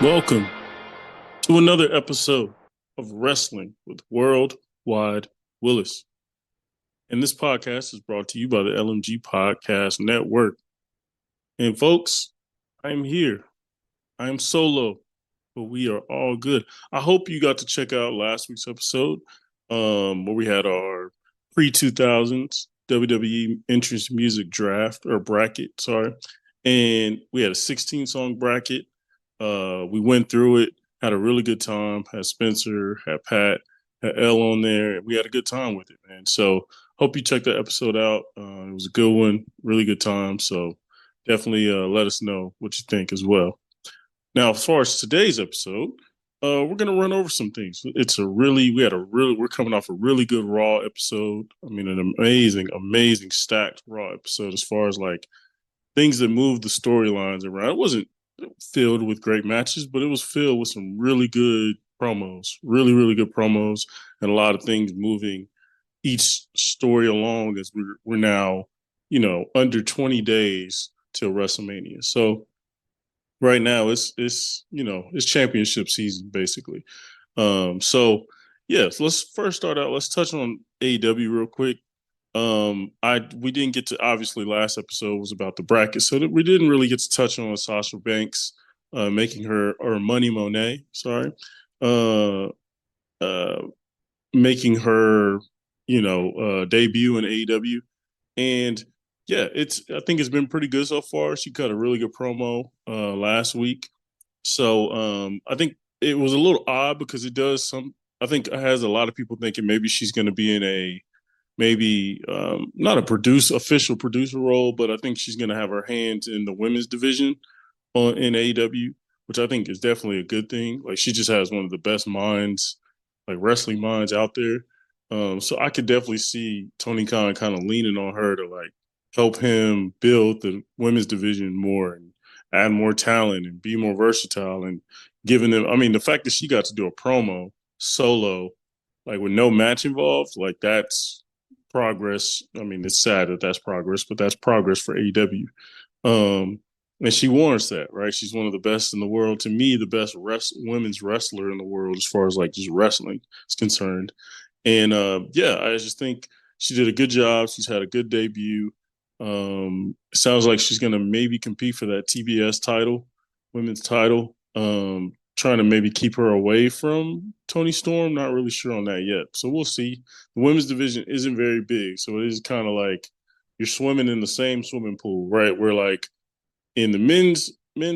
Welcome to another episode of Wrestling with WorldWide Willis. And this podcast is brought to you by the LMG Podcast Network. And folks, I'm here. I am solo, but we are all good. I hope you got to check out last week's episode where we had our pre-2000s WWE entrance music draft or bracket, sorry. And we had a 16-song bracket. We went through it, had a really good time. Had Spencer, had Pat, had L on there. We had a good time with it, man. So hope you check that episode out. It was a good one, really good time. So definitely let us know what you think as well. Now, as far as today's episode, we're gonna run over some things. We're coming off a really good Raw episode. I mean, an amazing stacked Raw episode as far as like things that moved the storylines around. It wasn't filled with great matches, but it was filled with some really good promos, really good promos, and a lot of things moving each story along as we're now, under 20 days till WrestleMania. So right now it's championship season basically. So yes, let's first start out. Let's touch on AEW real quick. I we didn't get to, obviously last episode was about the bracket, so that we didn't really get to touch on Sasha Banks making her or Money Monet, sorry, uh, uh, making her debut in AEW, and yeah, I think it's been pretty good so far. She cut a really good promo last week, so I think it was a little odd because it does some. I think it has a lot of people thinking maybe she's going to be in a maybe not a official producer role, but I think she's going to have her hands in the women's division in AEW, which I think is definitely a good thing. Like she just has one of the best minds, like wrestling minds out there. So I could definitely see Tony Khan kind of leaning on her to like help him build the women's division more and add more talent and be more versatile and giving them. I mean, the fact that she got to do a promo solo, like with no match involved, like that's progress. I mean, it's sad that that's progress, but that's progress for AEW. Um, and she warrants that, right? She's one of the best in the world. To me, the best women's wrestler in the world as far as like just wrestling is concerned. And yeah, I just think she did a good job. She's had a good debut. It sounds like she's going to maybe compete for that TBS title, women's title. Trying to maybe keep her away from Tony Storm. Not really sure on that yet. So we'll see. The women's division isn't very big, so it is kind of like you're swimming in the same swimming pool, right? Where like in the men's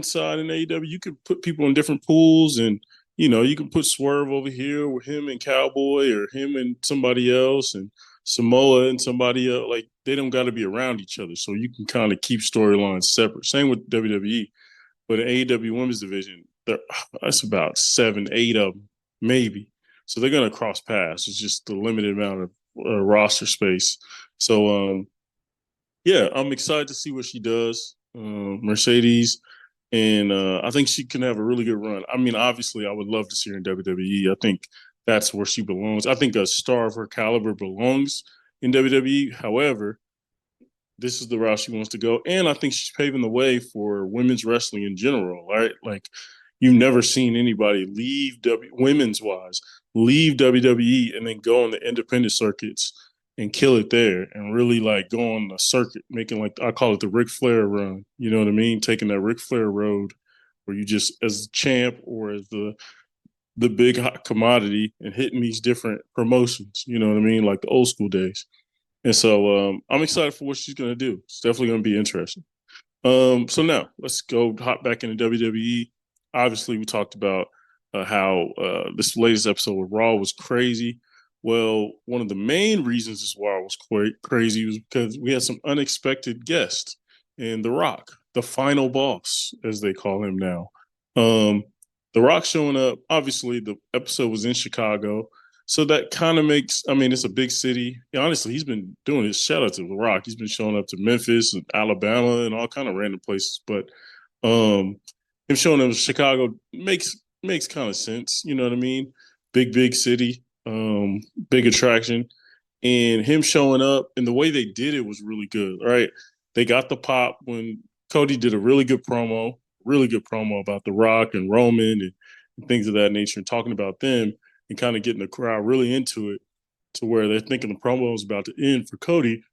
side in AEW, you could put people in different pools, and you can put Swerve over here with him and Cowboy, or him and somebody else, and Samoa and somebody else. Like they don't got to be around each other, so you can kind of keep storylines separate. Same with WWE, but in AEW women's division, that's about 7, 8 of them, maybe. So they're going to cross paths. It's just the limited amount of roster space. So yeah, I'm excited to see what she does, Mercedes, and I think she can have a really good run. I mean, obviously, I would love to see her in WWE. I think that's where she belongs. I think a star of her caliber belongs in WWE. However, this is the route she wants to go, and I think she's paving the way for women's wrestling in general. Right, like you've never seen anybody leave women's wise leave WWE and then go on the independent circuits and kill it there and really like go on the circuit, making like I call it the Ric Flair run. You know what I mean? Taking that Ric Flair road where you just as a champ or as the big hot commodity and hitting these different promotions. You know what I mean? Like the old school days. And so I'm excited for what she's going to do. It's definitely going to be interesting. So now let's go hop back into WWE. Obviously, we talked about how this latest episode of Raw was crazy. Well, one of the main reasons this Raw was quite crazy was because we had some unexpected guests in The Rock, the final boss, as they call him now. The Rock showing up. Obviously, the episode was in Chicago. So that kind of makes, I mean, it's a big city. Yeah, honestly, he's been doing his shout out to The Rock. He's been showing up to Memphis and Alabama and all kind of random places. But him showing up in Chicago makes kind of sense. You know what I mean? Big city, big attraction. And him showing up and the way they did it was really good, right? They got the pop when Cody did a really good promo, really good promo about The Rock and Roman and things of that nature, and talking about them and kind of getting the crowd really into it to where they're thinking the promo is about to end for Cody.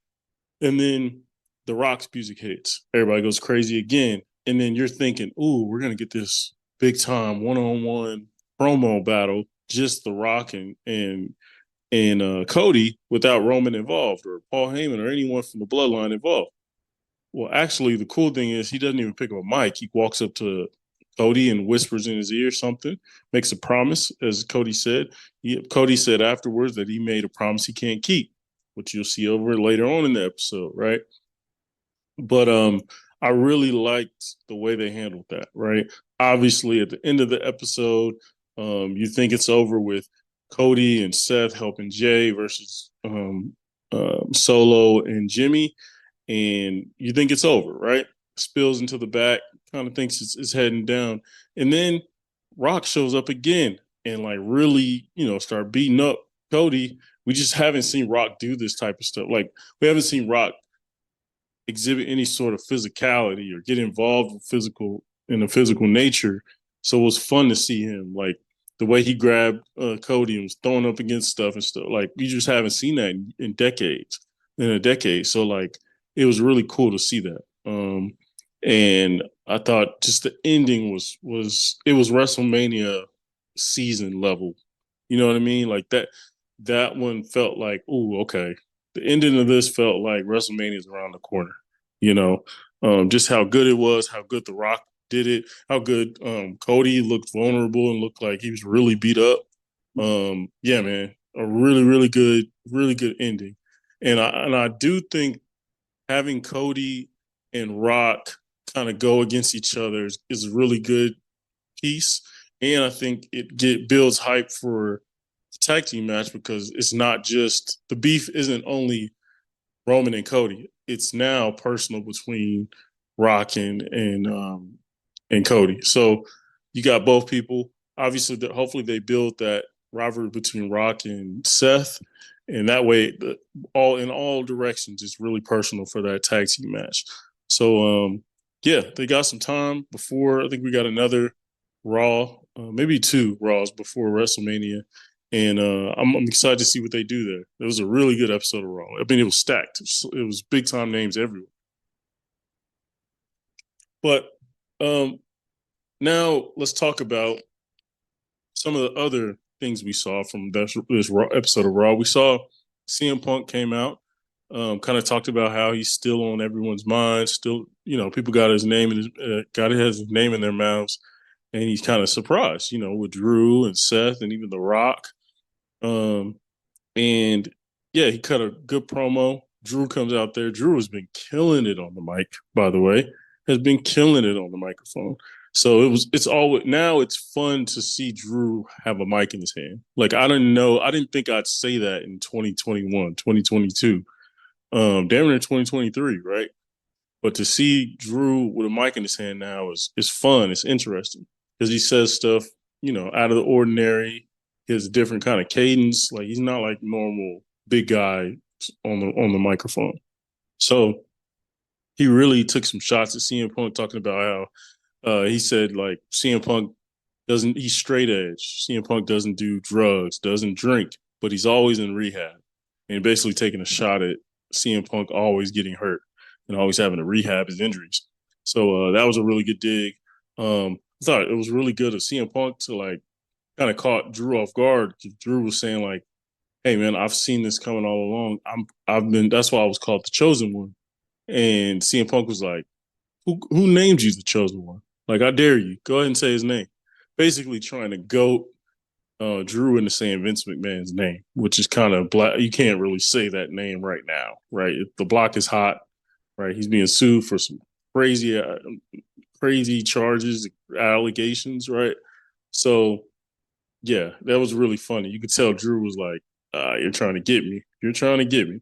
And then The Rock's music hits. Everybody goes crazy again. And then you're thinking, ooh, we're going to get this big time one-on-one promo battle, just The Rock and Cody without Roman involved or Paul Heyman or anyone from the bloodline involved. Well, actually, the cool thing is he doesn't even pick up a mic. He walks up to Cody and whispers in his ear something, makes a promise, as Cody said. Cody said afterwards that he made a promise he can't keep, which you'll see over later on in the episode, right? But I really liked the way they handled that, right? Obviously, at the end of the episode, you think it's over with Cody and Seth helping Jay versus Solo and Jimmy, and you think it's over, right? Spills into the back, kind of thinks it's heading down, and then Rock shows up again and like really, start beating up Cody. We just haven't seen Rock do this type of stuff. Like we haven't seen Rock exhibit any sort of physicality or get involved in a physical nature. So it was fun to see him, like the way he grabbed Cody and was throwing up against stuff and stuff. Like you just haven't seen that in a decade. So like it was really cool to see that. And I thought just the ending was WrestleMania season level. You know what I mean? Like that one felt like, ooh, okay. The ending of this felt like WrestleMania is around the corner. You know, just how good it was, how good The Rock did it, how good Cody looked vulnerable and looked like he was really beat up. Yeah, man, a really good ending. And I do think having Cody and Rock kind of go against each other is a really good piece. And I think it builds hype for the tag team match because it's not just the beef isn't only Roman and Cody. It's now personal between Rock and Cody. So you got both people. Obviously, hopefully they build that rivalry between Rock and Seth, and that way, all in all directions, it's really personal for that tag team match. So yeah, they got some time before. I think we got another Raw, maybe two Raws before WrestleMania. And I'm excited to see what they do there. It was a really good episode of Raw. I mean, it was stacked. It was big time names everywhere. But now let's talk about some of the other things we saw from this Raw episode of Raw. We saw CM Punk came out, kind of talked about how he's still on everyone's mind. Still, people got his name and got his name in their mouths, and he's kind of surprised, with Drew and Seth and even The Rock. And yeah, he cut a good promo. Drew comes out there. Drew has been killing it on the mic, by the way, has been killing it on the microphone. So now it's fun to see Drew have a mic in his hand. Like, I didn't think I'd say that in 2021, 2022, damn near 2023, right? But to see Drew with a mic in his hand now is fun. It's interesting because he says stuff, out of the ordinary. He has a different kind of cadence. Like he's not like normal big guy on the microphone. So he really took some shots at CM Punk, talking about how he said like CM Punk he's straight edge. CM Punk doesn't do drugs, doesn't drink, but he's always in rehab. And basically taking a shot at CM Punk always getting hurt and always having to rehab his injuries. So that was a really good dig. I thought it was really good of CM Punk to like kind of caught Drew off guard. Drew was saying like, "Hey man, I've seen this coming all along. That's why I was called the chosen one." And CM Punk was like, "Who named you the chosen one? Like, I dare you. Go ahead and say his name." Basically trying to goat Drew into saying Vince McMahon's name, which is kind of black. You can't really say that name right now, right? The block is hot, right? He's being sued for some crazy charges, allegations, right? So yeah, that was really funny. You could tell Drew was like, "You're trying to get me. You're trying to get me,"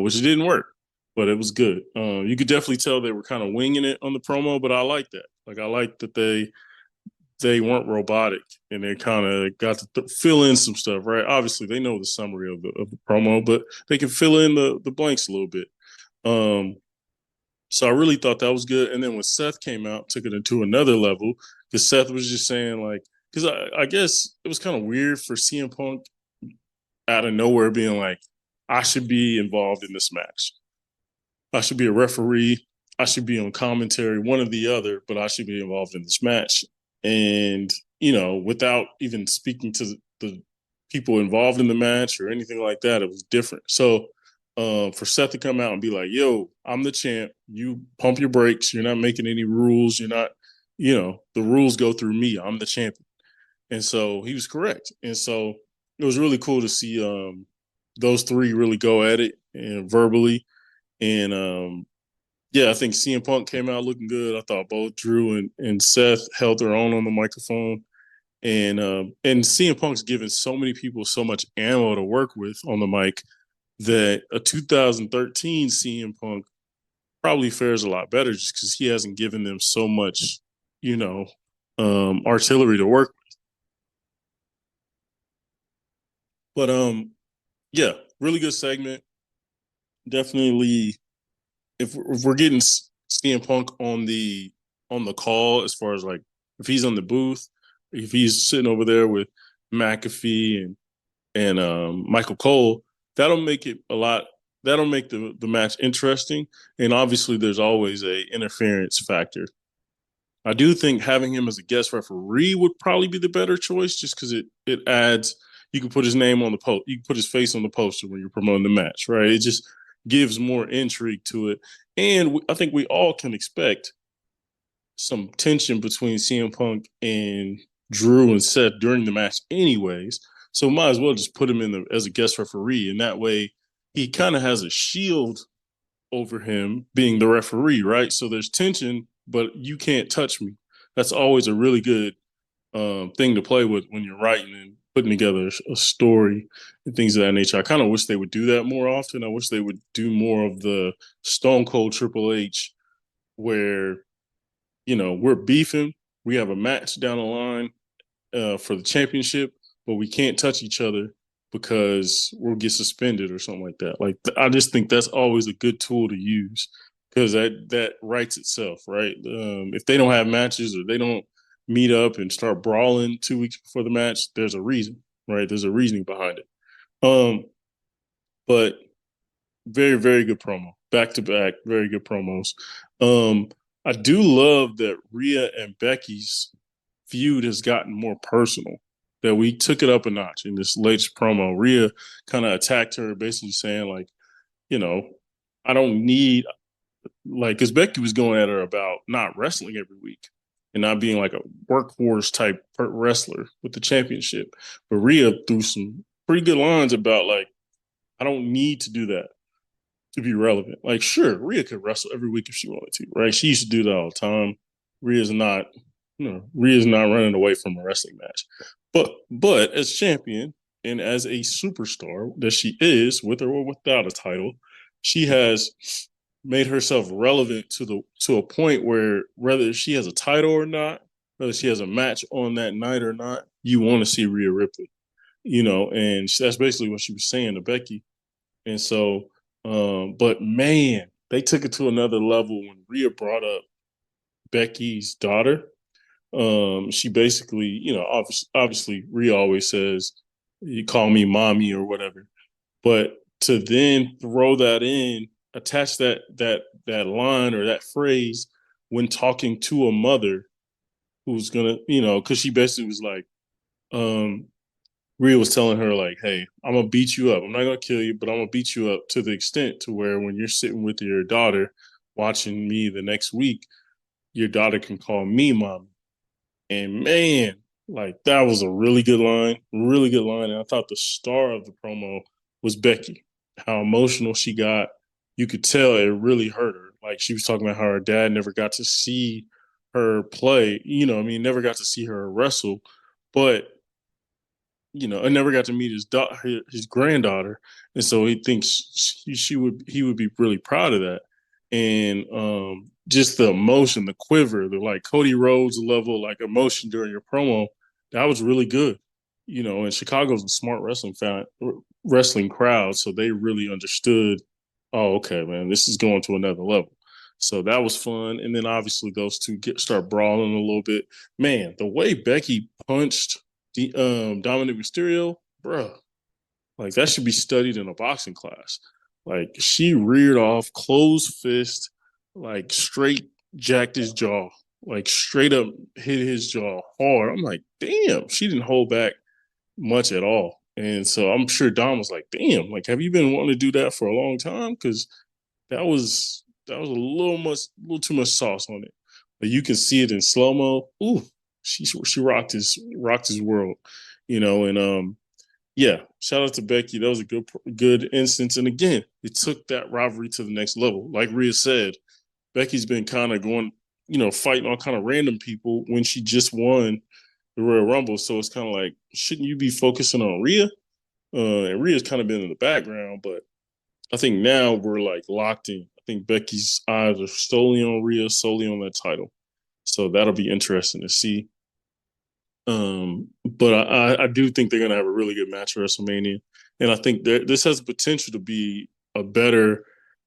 which it didn't work, but it was good. You could definitely tell they were kind of winging it on the promo, but I like that. Like I like that they weren't robotic and they kind of got to fill in some stuff, right? Obviously, they know the summary of the promo, but they can fill in the blanks a little bit. So I really thought that was good. And then when Seth came out, took it into another level because Seth was just saying like, because I guess it was kind of weird for CM Punk out of nowhere being like, I should be involved in this match. I should be a referee. I should be on commentary, one or the other, but I should be involved in this match. And, without even speaking to the people involved in the match or anything like that, it was different. So for Seth to come out and be like, yo, I'm the champ. You pump your brakes. You're not making any rules. You're not, the rules go through me. I'm the champion. And so he was correct. And so it was really cool to see those three really go at it and verbally. And yeah, I think CM Punk came out looking good. I thought both Drew and Seth held their own on the microphone. And CM Punk's given so many people so much ammo to work with on the mic that a 2013 CM Punk probably fares a lot better just because he hasn't given them so much, artillery to work with. But yeah, really good segment. Definitely, if we're getting CM Punk on the call as far as like if he's on the booth, if he's sitting over there with McAfee and Michael Cole, that'll make it a lot. That'll make the match interesting. And obviously, there's always a interference factor. I do think having him as a guest referee would probably be the better choice, just because it adds. You can put his name on the post. You can put his face on the poster when you're promoting the match, right? It just gives more intrigue to it, and I think we all can expect some tension between CM Punk and Drew and Seth during the match, anyways. So might as well just put him as a guest referee, and that way he kind of has a shield over him being the referee, right? So there's tension, but you can't touch me. That's always a really good thing to play with when you're writing and putting together a story and things of that nature. I kind of wish they would do that more often. I wish they would do more of the Stone Cold Triple H where we're beefing. We have a match down the line for the championship, but we can't touch each other because we'll get suspended or something like that. Like I just think that's always a good tool to use because that writes itself, right? If they don't have matches or they don't meet up and start brawling 2 weeks before the match, there's a reason, right? There's a reasoning behind it. But very, very good promo. Back to back, very good promos. I do love that Rhea and Becky's feud has gotten more personal. That we took it up a notch in this latest promo. Rhea kind of attacked her, basically saying like, you know, I don't need like because Becky was going at her about not wrestling every week and not being like a workhorse type wrestler with the championship. But Rhea threw some pretty good lines about like, I don't need to do that to be relevant. Like, sure, Rhea could wrestle every week if she wanted to, right? She used to do that all the time. Rhea's not, Rhea's not running away from a wrestling match. But as champion and as a superstar that she is, with or without a title, she has made herself relevant to a point where whether she has a title or not, whether she has a match on that night or not, you want to see Rhea Ripley. And that's basically what she was saying to Becky. And so, but man, they took it to another level when Rhea brought up Becky's daughter. She basically, obviously Rhea always says, "You call me mommy" or whatever. But to then throw that in, attach that line or that phrase when talking to a mother who's gonna, because she basically was like, Rhea was telling her like, "Hey, I'm gonna beat you up. I'm not gonna kill you, but I'm gonna beat you up to the extent to where when you're sitting with your daughter watching me the next week, your daughter can call me mom." And man, like that was a really good line. And I thought the star of the promo was Becky. How emotional she got. You could tell it really hurt her. Like she was talking about how her dad never got to see her play. Never got to see her wrestle. But I never got to meet his granddaughter, and so he thinks he would be really proud of that. And just the emotion, the quiver, the like Cody Rhodes level like emotion during your promo, that was really good. And Chicago's a smart wrestling crowd, so they really understood. Oh, okay, man, this is going to another level. So that was fun. And then obviously those two start brawling a little bit. Man, the way Becky punched the Dominic Mysterio, bruh, like that should be studied in a boxing class. Like she reared off, closed fist, like straight jacked his jaw, like straight up hit his jaw hard. I'm like, damn, she didn't hold back much at all. And so I'm sure Dom was like, damn, like have you been wanting to do that for a long time? Because that was a little too much sauce on it. But you can see it in slow mo. Ooh, she rocked his world, and yeah, shout out to Becky. That was a good instance. And again, it took that rivalry to the next level. Like Rhea said, Becky's been kind of going, fighting on kind of random people when she just won the Royal Rumble. So it's kind of like, shouldn't you be focusing on Rhea? And Rhea's kind of been in the background, but I think now we're like locked in. I think Becky's eyes are solely on Rhea, solely on that title. So that'll be interesting to see. But I do think they're gonna have a really good match at WrestleMania, and I think this has the potential to be a better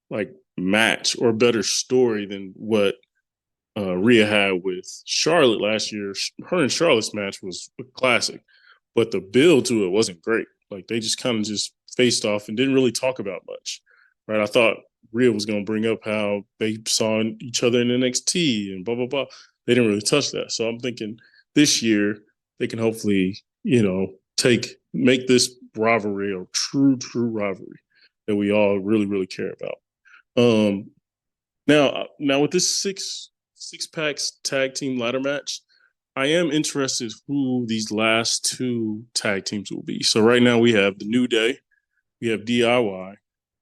like match or a better story than what Rhea had with Charlotte last year. Her and Charlotte's match was a classic, but the build to it wasn't great. Like they just kind of just faced off and didn't really talk about much, right? I thought Rhea was going to bring up how they saw each other in NXT and blah blah blah. They didn't really touch that, so I'm thinking this year they can hopefully make this rivalry a true rivalry that we all really really care about. Um, now with this six packs tag team ladder match, I am interested who these last two tag teams will be. So right now we have the New Day, we have DIY,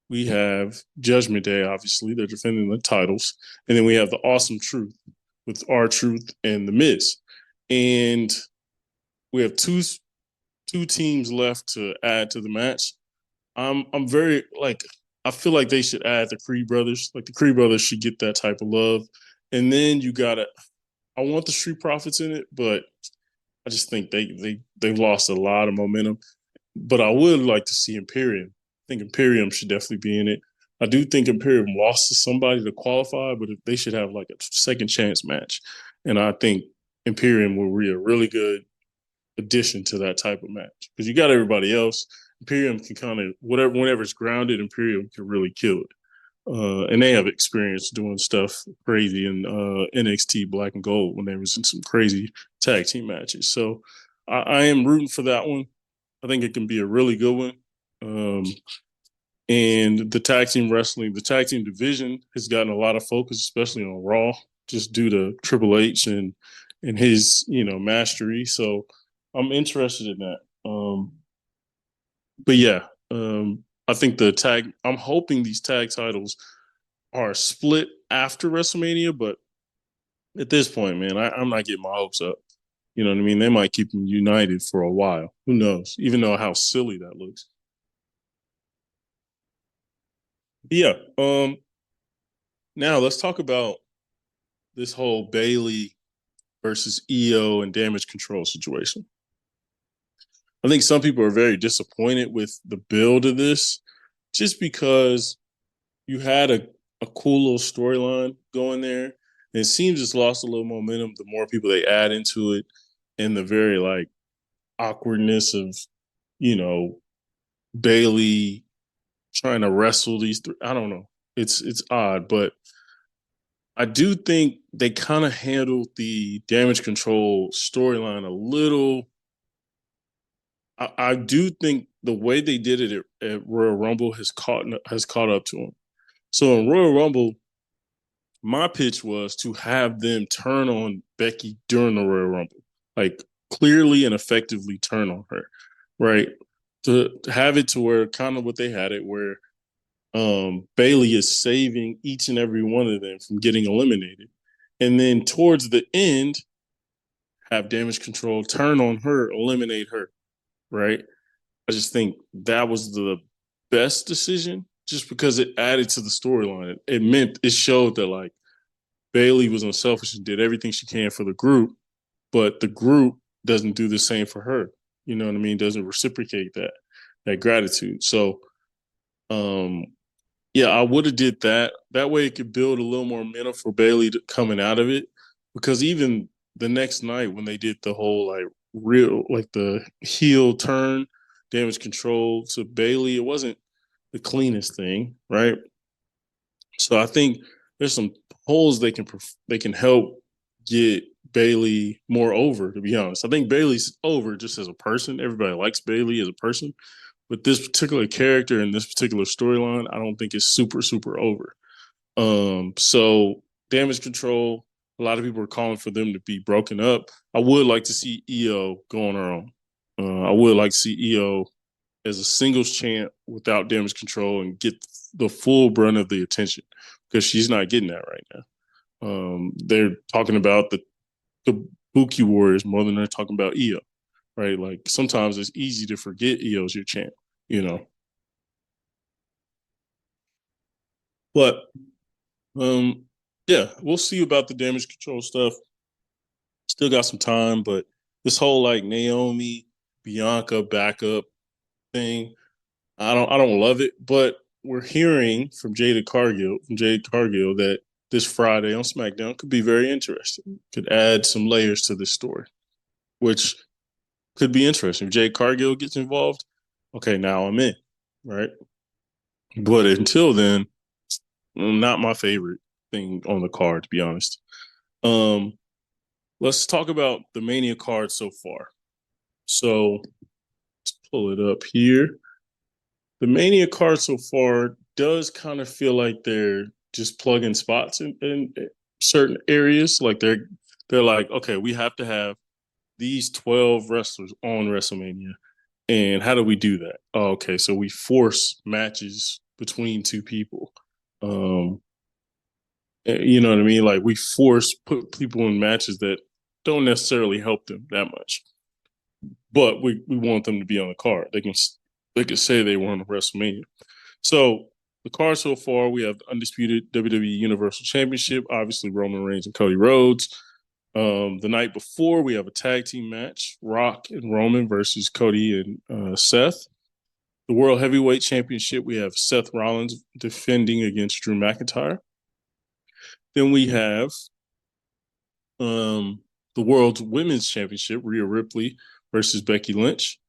we have Judgment Day. Obviously, they're defending the titles, and then we have the Awesome Truth with R-Truth and the Miz, and we have two teams left to add to the match. I'm very like I feel like they should add the Creed brothers. Like the Creed brothers should get that type of love. And then you gotta I want the Street Profits in it, but I just think they've lost a lot of momentum. But I would like to see Imperium. I think Imperium should definitely be in it. I do think Imperium lost to somebody to qualify, but they should have like a second chance match. And I think Imperium will be a really good addition to that type of match because you got everybody else. Imperium can kind of whenever it's grounded, Imperium can really kill it. And they have experience doing stuff crazy in NXT Black and Gold when they was in some crazy tag team matches. So I am rooting for that one. I think it can be a really good one. And the tag team division has gotten a lot of focus, especially on Raw, just due to Triple H and his mastery. So I'm interested in that. But yeah, I think I'm hoping these tag titles are split after WrestleMania, but at this point, man, I'm not getting my hopes up. You know what I mean? They might keep them united for a while. Who knows? Even though how silly that looks. But yeah. Now let's talk about this whole Bailey versus EO and damage control situation. I think some people are very disappointed with the build of this, just because you had a cool little storyline going there. And it seems it's lost a little momentum the more people they add into it, and the very like awkwardness of, you know, Bailey trying to wrestle these three. I don't know. It's odd, but I do think they kind of handled the damage control storyline a little. I do think the way they did it at Royal Rumble has caught up to them. So in Royal Rumble, my pitch was to have them turn on Becky during the Royal Rumble, like clearly and effectively turn on her, right? To have it to where kind of what they had it, where Bailey is saving each and every one of them from getting eliminated, and then towards the end, have damage control turn on her, eliminate her, right? I just think that was the best decision, just because it added to the storyline. It showed that like Bailey was unselfish and did everything she can for the group, but the group doesn't do the same for her. You know what I mean? Doesn't reciprocate that gratitude. So, um, Yeah, I would have did that. That way it could build a little more momentum for Bailey coming out of it. Because even the next night when they did the whole like real like the heel turn, damage control to Bailey, it wasn't the cleanest thing, right? So I think there's some holes they can help get Bailey more over. To be honest, I think Bailey's over just as a person. Everybody likes Bailey as a person, but this particular character and this particular storyline, I don't think is super over. So damage control. A lot of people are calling for them to be broken up. I would like to see EO go on her own. I would like to see EO as a singles champ without damage control and get the full brunt of the attention because she's not getting that right now. They're talking about the Buki Warriors more than they're talking about EO, right? Like sometimes it's easy to forget EO's your champ, you know. But um, yeah, we'll see about the damage control stuff. Still got some time, but this whole like Naomi Bianca backup thing, I don't love it, but we're hearing from Jade Cargill that this Friday on SmackDown could be very interesting. Could add some layers to this story, which could be interesting. If Jade Cargill gets involved, okay, now I'm in, right? But until then, not my favorite thing on the card, to be honest. Um, let's talk about the Mania card so far. So let's pull it up here. The Mania card so far does kind of feel like they're just plugging spots in certain areas. Like they're like, okay, we have to have these 12 wrestlers on WrestleMania. And how do we do that? Oh, okay, so we force matches between two people. Um, you know what I mean? Like we force put people in matches that don't necessarily help them that much, but we want them to be on the card. They can say they won WrestleMania. So the card so far, we have the undisputed WWE Universal Championship, obviously Roman Reigns and Cody Rhodes. The night before, we have a tag team match, Rock and Roman versus Cody and Seth. The World Heavyweight Championship, we have Seth Rollins defending against Drew McIntyre. Then we have the World's Women's Championship, Rhea Ripley versus Becky Lynch.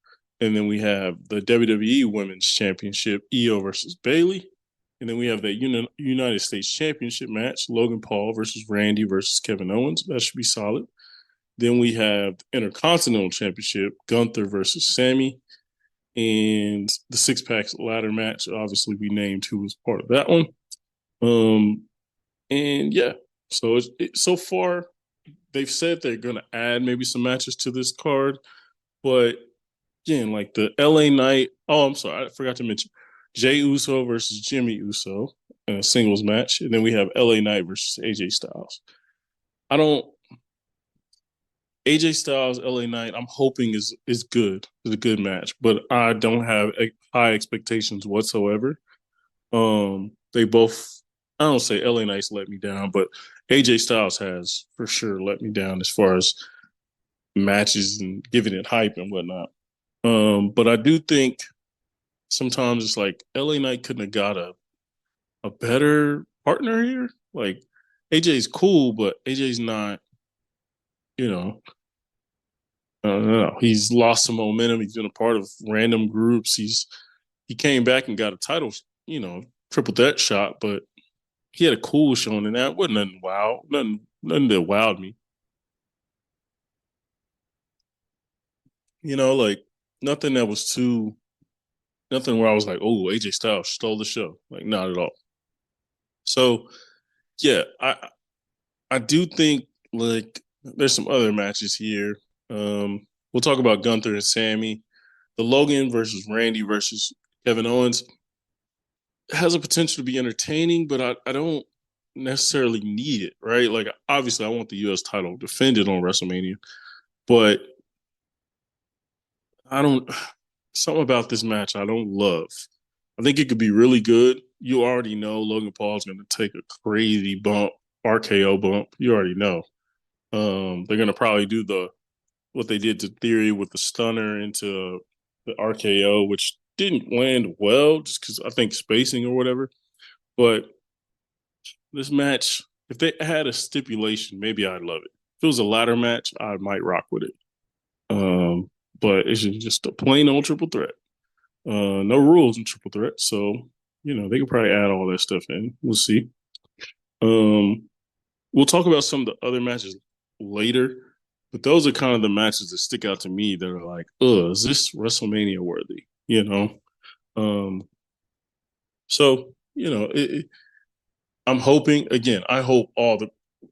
And then we have the WWE Women's Championship, Io versus Bailey. And then we have the United States Championship match, Logan Paul versus Randy versus Kevin Owens. That should be solid. Then we have the Intercontinental Championship, Gunther versus Sammy. And the six packs ladder match, obviously, we named who was part of that one. Um, and yeah, so far they've said they're going to add maybe some matches to this card, but again, like the LA Knight. Oh, I'm sorry, I forgot to mention Jay Uso versus Jimmy Uso in a singles match, and then we have LA Knight versus AJ Styles. I don't AJ Styles LA Knight. I'm hoping is good. Is a good match, but I don't have high expectations whatsoever. They both. I don't say LA Knight's let me down, but AJ Styles has for sure let me down as far as matches and giving it hype and whatnot. But I do think sometimes it's like LA Knight couldn't have got a better partner here. Like AJ's cool, but AJ's not, you know, I don't know. He's lost some momentum. He's been a part of random groups. He came back and got a title, triple threat shot, but he had a cool showing in that. Wasn't nothing that wowed me. Like nothing that was too nothing where I was like, oh, AJ Styles stole the show. Like not at all. So yeah, I do think like there's some other matches here. We'll talk about Gunther and Sammy. The Logan versus Randy versus Kevin Owens has a potential to be entertaining, but I don't necessarily need it, right? Like obviously I want the US title defended on WrestleMania, but I don't something about this match I don't love. I think it could be really good. You already know Logan Paul's going to take a crazy bump, RKO bump. You already know. They're going to probably do what they did to Theory with the stunner into the RKO, which didn't land well just because I think spacing or whatever. But this match, if they had a stipulation, maybe I'd love it. If it was a ladder match, I might rock with it. Um, but it's just a plain old triple threat. No rules in triple threat, so they could probably add all that stuff in. We'll see. Um, we'll talk about some of the other matches later, but those are kind of the matches that stick out to me that are like, is this WrestleMania worthy? Um, so I'm hoping again. I hope all the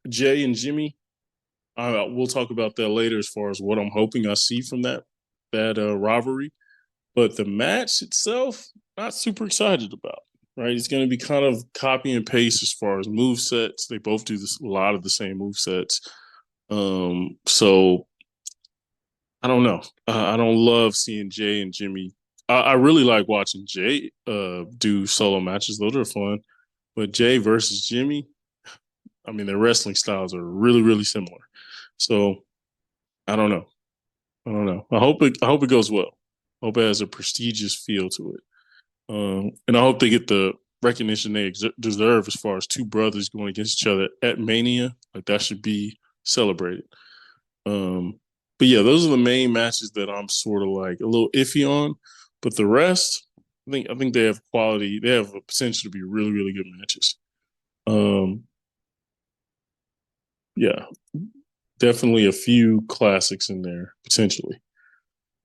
Jay and Jimmy. We'll talk about that later as far as what I'm hoping I see from that rivalry. But the match itself, not super excited about. Right, it's going to be kind of copy and paste as far as move sets. They both do a lot of the same move sets. So I don't know. I don't love seeing Jay and Jimmy. I really like watching Jay do solo matches. Those are fun. But Jay versus Jimmy, I mean, their wrestling styles are really, really similar. So I don't know. I don't know. I hope it goes well. I hope it has a prestigious feel to it. And I hope they get the recognition they deserve as far as two brothers going against each other at Mania. Like that should be celebrated. Um, but yeah, those are the main matches that I'm sort of like a little iffy on. But the rest, I think they have quality. They have a potential to be really, really good matches. Um, yeah, definitely a few classics in there potentially.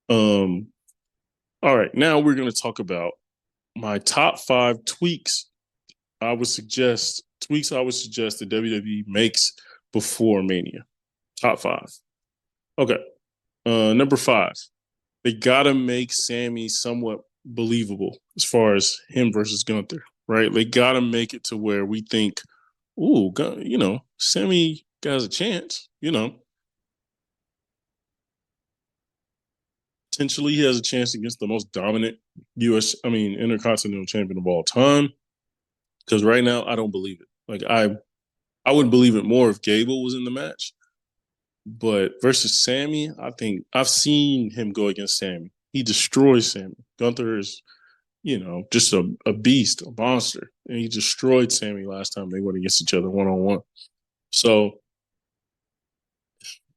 Um, all right, now we're going to talk about my top 5 tweaks I would suggest that WWE makes before Mania. Top 5. Okay. Number 5. They gotta make Sammy somewhat believable as far as him versus Gunther, right? They gotta make it to where we think, ooh, Sammy has a chance, Potentially he has a chance against the most dominant Intercontinental champion of all time. Because right now I don't believe it. Like I would believe it more if Gable was in the match. But versus Sammy, I think I've seen him go against Sammy. He destroys Sammy. Gunther is, just a beast, a monster. And he destroyed Sammy last time they went against each other one on one. So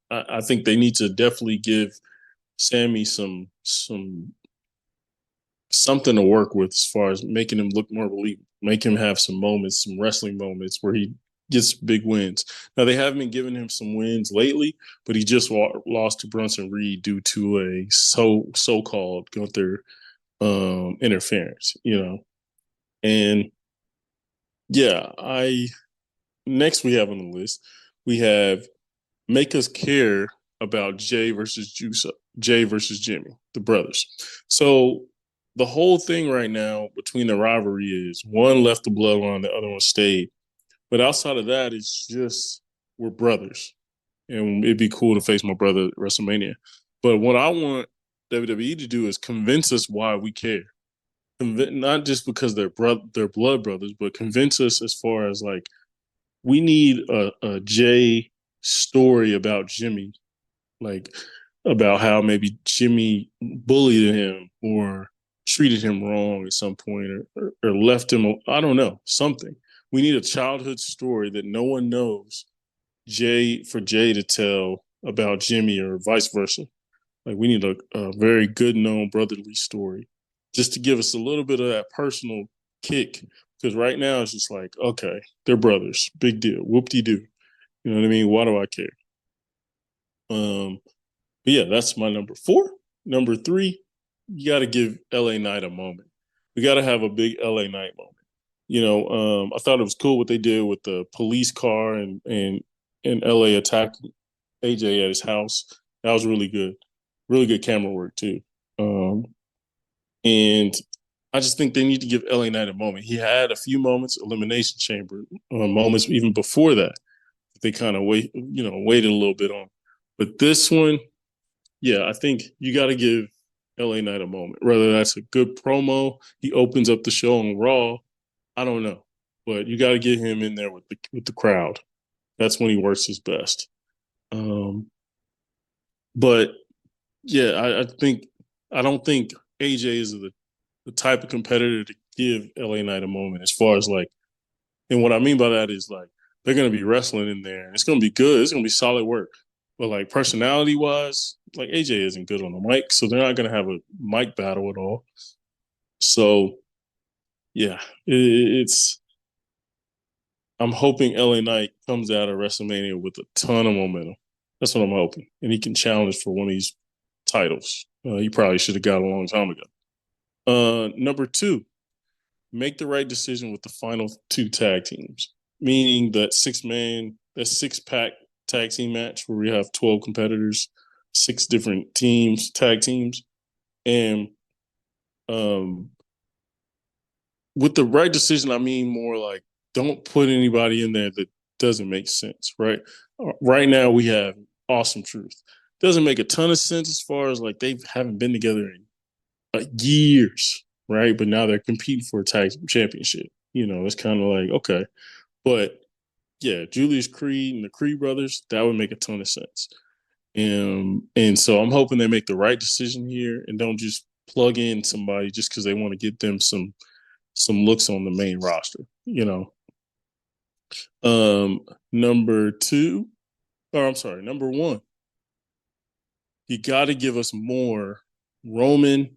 I think they need to definitely give Sammy some something to work with as far as making him look more believable, make him have some moments, some wrestling moments where he gets big wins. Now they have been giving him some wins lately, but he just lost to Brunson Reed due to a so-called Gunther interference. And yeah, I next we have on the list we have make us care about Jay versus Jimmy, the brothers. So the whole thing right now between the rivalry is one left the bloodline, the other one stayed. But outside of that, it's just we're brothers, and it'd be cool to face my brother at WrestleMania. But what I want WWE to do is convince us why we care. Not just because they're blood brothers, but convince us as far as like we need a Jay story about Jimmy, like about how maybe Jimmy bullied him or treated him wrong at some point or left him. I don't know, something. We need a childhood story that no one knows for Jay to tell about Jimmy or vice versa. Like we need a very good known brotherly story just to give us a little bit of that personal kick. Because right now it's just like, okay, they're brothers. Big deal. Whoop de doo. You know what I mean? Why do I care? Um, but yeah, that's my number 4. Number 3, you got to give LA Knight a moment. We got to have a big LA Knight moment. I thought it was cool what they did with the police car and LA attacking AJ at his house. That was really good camera work too. And I just think they need to give LA Knight a moment. He had a few moments, Elimination Chamber moments even before that. They kind of waited a little bit on. But this one, yeah, I think you got to give LA Knight a moment. Whether that's a good promo, he opens up the show on Raw. I don't know, but you got to get him in there with the crowd. That's when he works his best. Um, but yeah, I don't think AJ is the type of competitor to give LA Knight a moment as far as like And what I mean by that is like they're going to be wrestling in there. And it's going to be good. It's going to be solid work. But like personality wise, like AJ isn't good on the mic, so they're not going to have a mic battle at all. So yeah, it's. I'm hoping LA Knight comes out of WrestleMania with a ton of momentum. That's what I'm hoping, and he can challenge for one of these titles. He probably should have got a long time ago. Number two, make the right decision with the final two tag teams, meaning that 6-pack tag team match where we have 12 competitors, 6 different teams, tag teams, and um, with the right decision, I mean more like don't put anybody in there that doesn't make sense, right? Right now we have Awesome Truth. Doesn't make a ton of sense as far as like they haven't been together in years, right? But now they're competing for a tag championship. It's kind of like okay, but yeah, Julius Creed and the Creed brothers, that would make a ton of sense. And so I'm hoping they make the right decision here and don't just plug in somebody just because they want to get them some looks on the main roster. Number two, or I'm sorry, number one, you got to give us more Roman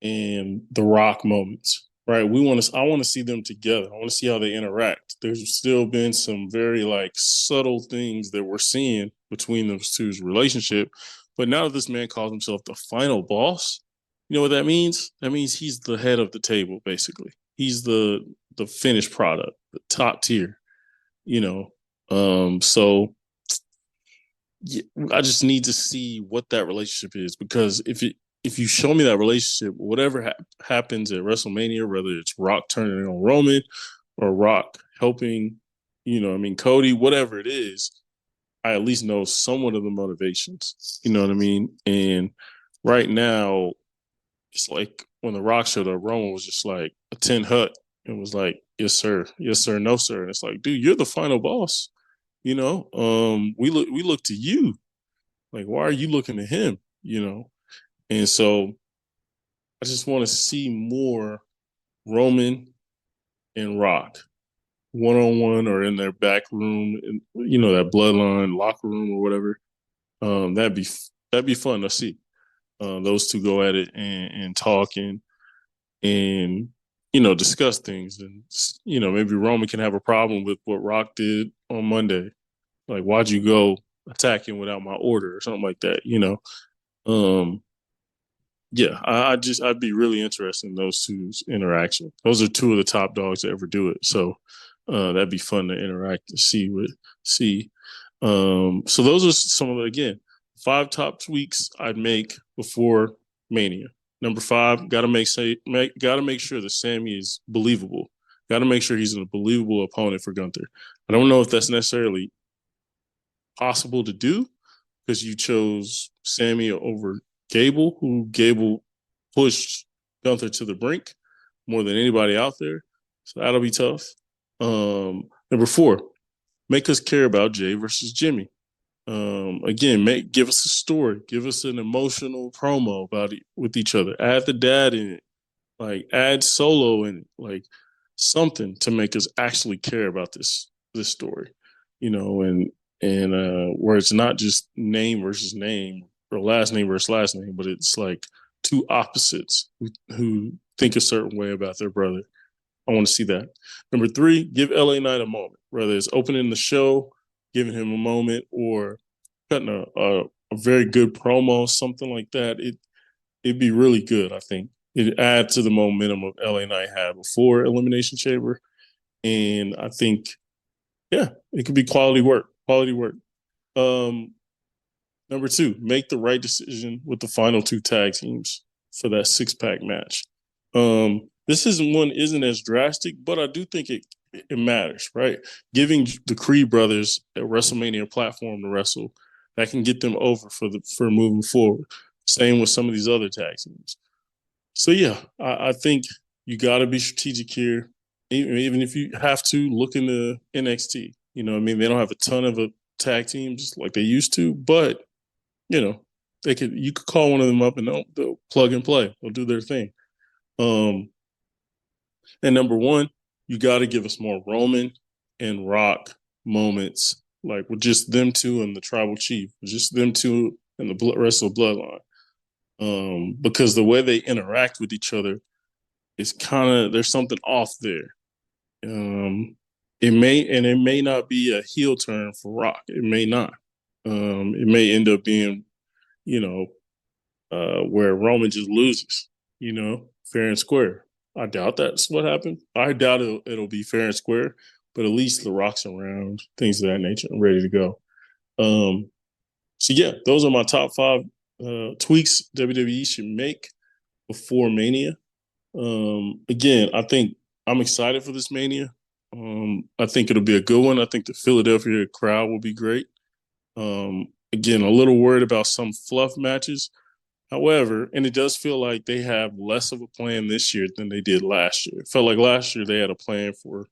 and The Rock moments, right? I want to see them together. I want to see how they interact. There's still been some very like subtle things that we're seeing between those two's relationship. But now that this man calls himself the final boss, you know what that means? That means he's the head of the table, basically. He's the finished product, the top tier, you know. So yeah, I just need to see what that relationship is because if you show me that relationship, whatever happens at WrestleMania, whether it's Rock turning on Roman or Rock helping, Cody, whatever it is, I at least know somewhat of the motivations. You know what I mean? And right now, it's like when the Rock showed up, Roman was just like a tin hut. It was like, yes sir, no sir. And it's like, dude, you're the final boss. We look to you. Like, why are you looking to him? And so I just want to see more Roman and Rock one on one or in their back room, that bloodline locker room or whatever. That'd be fun to see those two go at it and talk and discuss things and maybe Roman can have a problem with what Rock did on Monday. Like, why'd you go attacking without my order or something like that? Um, yeah, I'd be really interested in those two's interaction. Those are two of the top dogs to ever do it. So that'd be fun to interact and see. So those are some of the again 5 top tweaks I'd make before Mania. Number 5, gotta make sure that Sammy is believable. Got to make sure he's a believable opponent for Gunther. I don't know if that's necessarily possible to do because you chose Sammy over Gable, who Gable pushed Gunther to the brink more than anybody out there. So that'll be tough. Number 4, make us care about Jay versus Jimmy. Again, give us a story, give us an emotional promo about it with each other. Add the dad in it, like add Solo in it, like something to make us actually care about this story, and where it's not just name versus name or last name versus last name, but it's like two opposites who think a certain way about their brother. I want to see that. Number 3, give LA Knight a moment, whether it's opening the show, giving him a moment, or cutting a very good promo, something like that. It'd be really good, I think. It'd add to the momentum of LA Knight had before Elimination Chamber. And I think, yeah, it could be quality work. Quality work. Number 2, make the right decision with the final 2 tag teams for that 6-pack match. This isn't as drastic, but I do think it matters, right? Giving the Creed brothers a WrestleMania platform to wrestle that can get them over for moving forward. Same with some of these other tag teams. So yeah, I think you got to be strategic here, even if you have to look into NXT. They don't have a ton of tag teams like they used to, but you could call one of them up and they'll plug and play. They'll do their thing. And number 1, you got to give us more Roman and Rock moments, like with just them two and the Tribal Chief, just them two and the rest of the Bloodline. Because the way they interact with each other is kind of, there's something off there. It may not be a heel turn for Rock. It may not. It may end up being, you know, where Roman just loses, fair and square. I doubt that's what happened. I doubt it'll be fair and square, but at least The Rock's around, things of that nature, and ready to go. So yeah, those are my top 5 tweaks WWE should make before Mania. Again, I think I'm excited for this Mania. I think it'll be a good one. I think the Philadelphia crowd will be great. Again, a little worried about some fluff matches. However, and it does feel like they have less of a plan this year than they did last year. It felt like last year they had a plan for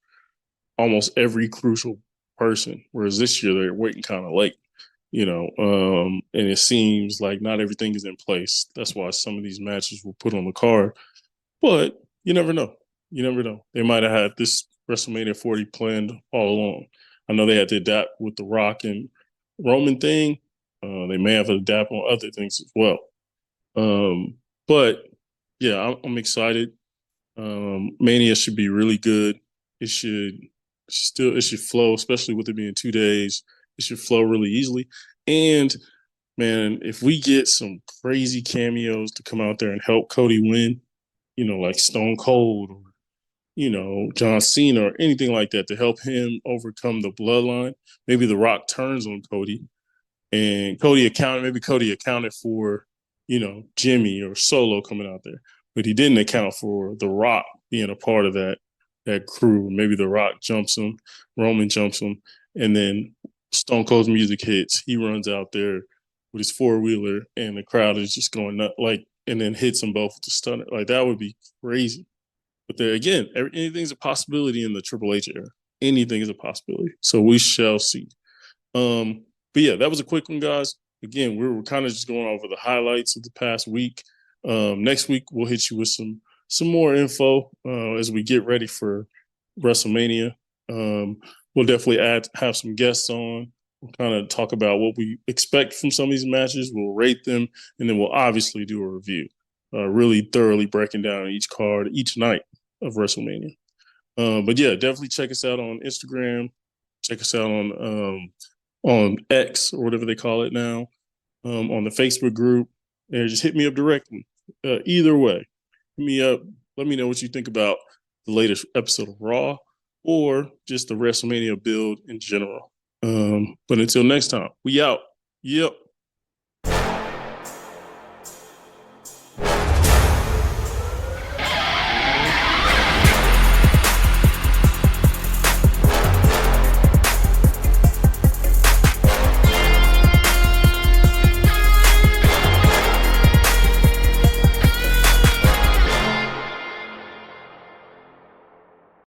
almost every crucial person, whereas this year they're waiting kind of late, and it seems like not everything is in place. That's why some of these matches were put on the card. But you never know. You never know. They might have had this WrestleMania 40 planned all along. I know they had to adapt with the Rock and Roman thing. They may have to adapt on other things as well. But yeah, I'm excited. Mania should be really good. It should flow, especially with it being 2 days. It should flow really easily. And man, if we get some crazy cameos to come out there and help Cody win, like Stone Cold or, John Cena or anything like that to help him overcome the bloodline. Maybe The Rock turns on Cody and Cody accounted for, Jimmy or Solo coming out there, but he didn't account for The Rock being a part of that crew. Maybe The Rock jumps him, Roman jumps him, and then Stone Cold's music hits. He runs out there with his 4-wheeler and the crowd is just going nuts, and then hits them both with the stunner. Like, that would be crazy. But there again, anything's a possibility in the Triple H era. Anything is a possibility. So we shall see. But yeah, that was a quick one, guys. Again, we were kind of just going over the highlights of the past week. Next week, we'll hit you with some more info as we get ready for WrestleMania. We'll definitely have some guests on. We'll kind of talk about what we expect from some of these matches. We'll rate them, and then we'll obviously do a review, really thoroughly breaking down each card, each night of WrestleMania. But yeah, definitely check us out on Instagram. Check us out on X or whatever they call it now, on the Facebook group, and just hit me up directly. Either way, hit me up. Let me know what you think about the latest episode of Raw or just the WrestleMania build in general. But until next time, we out. Yep.